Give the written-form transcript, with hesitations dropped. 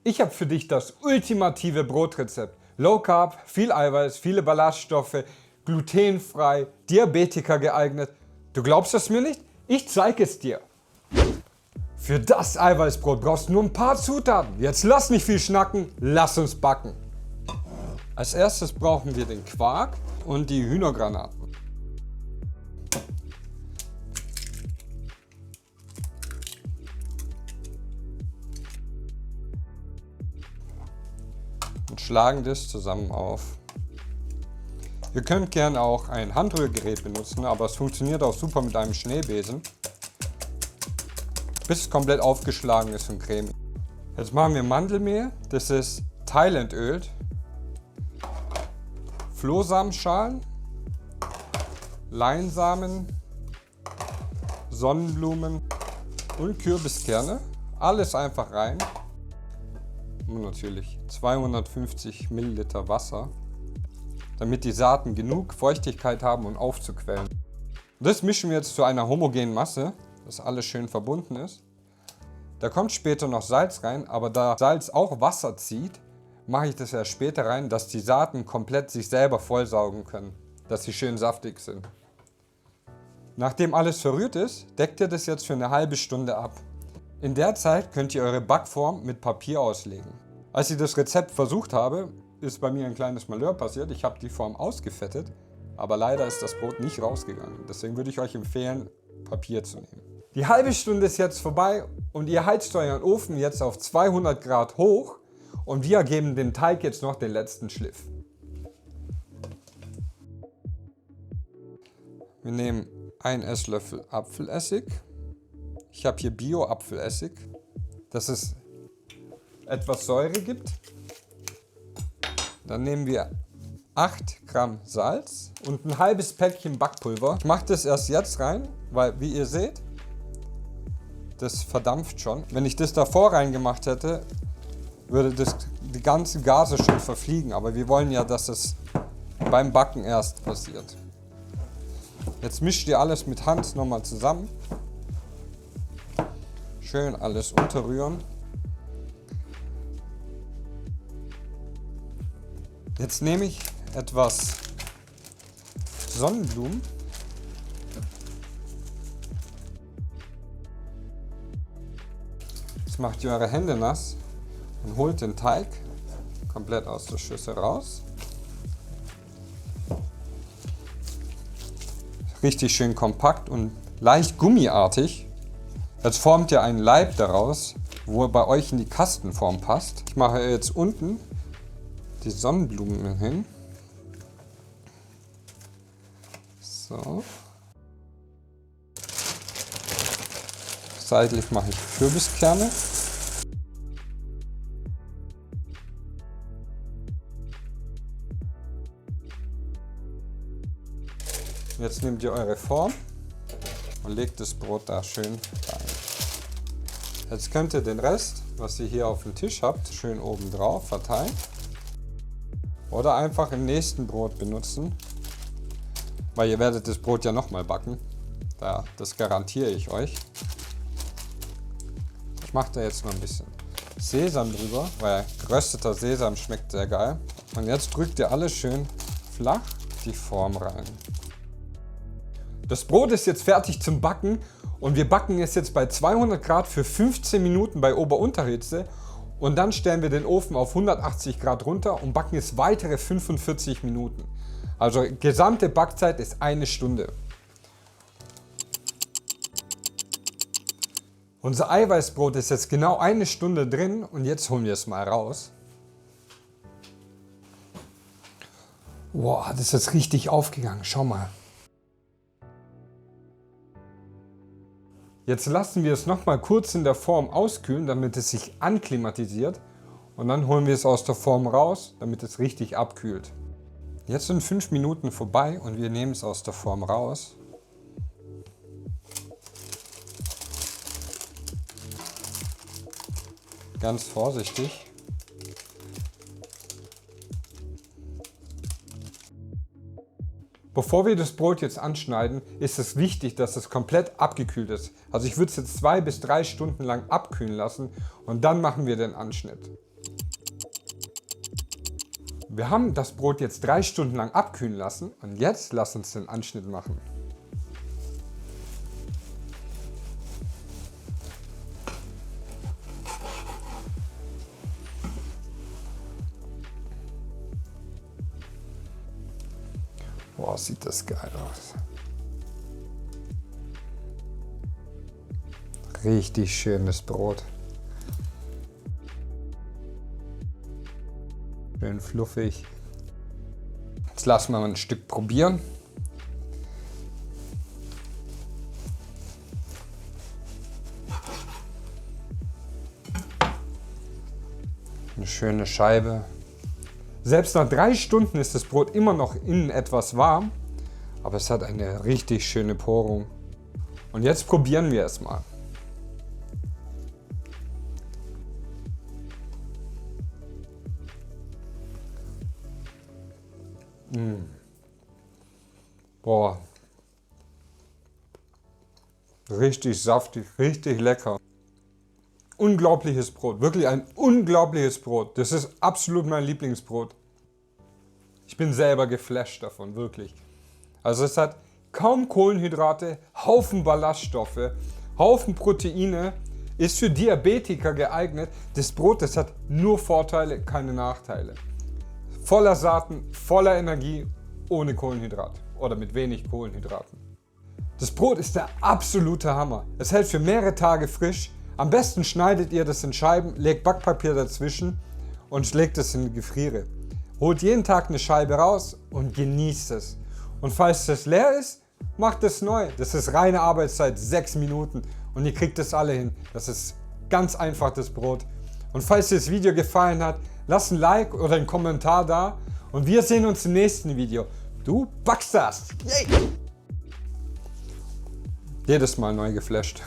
Ich habe für dich das ultimative Brotrezept. Low Carb, viel Eiweiß, viele Ballaststoffe, glutenfrei, Diabetiker geeignet. Du glaubst es mir nicht? Ich zeige es dir. Für das Eiweißbrot brauchst du nur ein paar Zutaten. Jetzt lass nicht viel schnacken, lass uns backen. Als erstes brauchen wir den Quark und die Hühnergranaten. Und schlagen das zusammen auf. Ihr könnt gerne auch ein Handrührgerät benutzen, aber es funktioniert auch super mit einem Schneebesen, bis es komplett aufgeschlagen ist und cremig. Jetzt machen wir Mandelmehl, das ist Thailandöl, Flohsamenschalen, Leinsamen, Sonnenblumen und Kürbiskerne. Alles einfach rein. Und natürlich 250 Milliliter Wasser, damit die Saaten genug Feuchtigkeit haben, um aufzuquellen. Das mischen wir jetzt zu einer homogenen Masse, dass alles schön verbunden ist. Da kommt später noch Salz rein, aber da Salz auch Wasser zieht, mache ich das erst später rein, dass die Saaten komplett sich selber vollsaugen können, dass sie schön saftig sind. Nachdem alles verrührt ist, deckt ihr das jetzt für eine halbe Stunde ab. In der Zeit könnt ihr eure Backform mit Papier auslegen. Als ich das Rezept versucht habe, ist bei mir ein kleines Malheur passiert. Ich habe die Form ausgefettet, aber leider ist das Brot nicht rausgegangen. Deswegen würde ich euch empfehlen, Papier zu nehmen. Die halbe Stunde ist jetzt vorbei und ihr heizt euren Ofen jetzt auf 200 Grad hoch und wir geben dem Teig jetzt noch den letzten Schliff. Wir nehmen einen Esslöffel Apfelessig. Ich habe hier Bio-Apfelessig, dass es etwas Säure gibt. Dann nehmen wir 8 Gramm Salz und ein halbes Päckchen Backpulver. Ich mache das erst jetzt rein, weil wie ihr seht, das verdampft schon. Wenn ich das davor reingemacht hätte, würde die ganzen Gase schon verfliegen. Aber wir wollen ja, dass es beim Backen erst passiert. Jetzt mischt ihr alles mit Hand nochmal zusammen. Schön alles unterrühren. Jetzt nehme ich etwas Sonnenblumen. Jetzt macht ihr eure Hände nass und holt den Teig komplett aus der Schüssel raus. Richtig schön kompakt und leicht gummiartig. Jetzt formt ihr einen Leib daraus, wo er bei euch in die Kastenform passt. Ich mache jetzt unten die Sonnenblumen hin. So. Seitlich mache ich Kürbiskerne. Jetzt nehmt ihr eure Form und legt das Brot da schön rein. Jetzt könnt ihr den Rest, was ihr hier auf dem Tisch habt, schön oben drauf verteilen. Oder einfach im nächsten Brot benutzen, weil ihr werdet das Brot ja nochmal backen. Das garantiere ich euch. Ich mache da jetzt noch ein bisschen Sesam drüber, weil gerösteter Sesam schmeckt sehr geil. Und jetzt drückt ihr alles schön flach die Form rein. Das Brot ist jetzt fertig zum Backen und wir backen es jetzt bei 200 Grad für 15 Minuten bei Ober-Unterhitze. Und dann stellen wir den Ofen auf 180 Grad runter und backen es weitere 45 Minuten. Also gesamte Backzeit ist 1 Stunde. Unser Eiweißbrot ist jetzt genau 1 Stunde drin und jetzt holen wir es mal raus. Wow, das ist jetzt richtig aufgegangen, schau mal. Jetzt lassen wir es noch mal kurz in der Form auskühlen, damit es sich anklimatisiert. Und dann holen wir es aus der Form raus, damit es richtig abkühlt. Jetzt sind 5 Minuten vorbei und wir nehmen es aus der Form raus. Ganz vorsichtig. Bevor wir das Brot jetzt anschneiden, ist es wichtig, dass es komplett abgekühlt ist. Also ich würde es jetzt 2 bis 3 Stunden lang abkühlen lassen und dann machen wir den Anschnitt. Wir haben das Brot jetzt 3 Stunden lang abkühlen lassen und jetzt lass uns den Anschnitt machen. Boah, sieht das geil aus. Richtig schönes Brot. Schön fluffig. Jetzt lassen wir mal ein Stück probieren. Eine schöne Scheibe. Selbst nach 3 Stunden ist das Brot immer noch innen etwas warm, aber es hat eine richtig schöne Porung. Und jetzt probieren wir es mal. Boah, richtig saftig, richtig lecker. Unglaubliches Brot, wirklich ein unglaubliches Brot. Das ist absolut mein Lieblingsbrot. Ich bin selber geflasht davon, wirklich. Also es hat kaum Kohlenhydrate, Haufen Ballaststoffe, Haufen Proteine, ist für Diabetiker geeignet. Das Brot, das hat nur Vorteile, keine Nachteile. Voller Saaten, voller Energie, ohne Kohlenhydrat oder mit wenig Kohlenhydraten. Das Brot ist der absolute Hammer. Es hält für mehrere Tage frisch. Am besten schneidet ihr das in Scheiben, legt Backpapier dazwischen und legt es in die Gefriere. Holt jeden Tag eine Scheibe raus und genießt es. Und falls es leer ist, macht es neu. Das ist reine Arbeitszeit, 6 Minuten und ihr kriegt das alle hin. Das ist ganz einfach, das Brot. Und falls dir das Video gefallen hat, lasst ein Like oder einen Kommentar da und wir sehen uns im nächsten Video. Du backst das! Yay! Jedes Mal neu geflasht.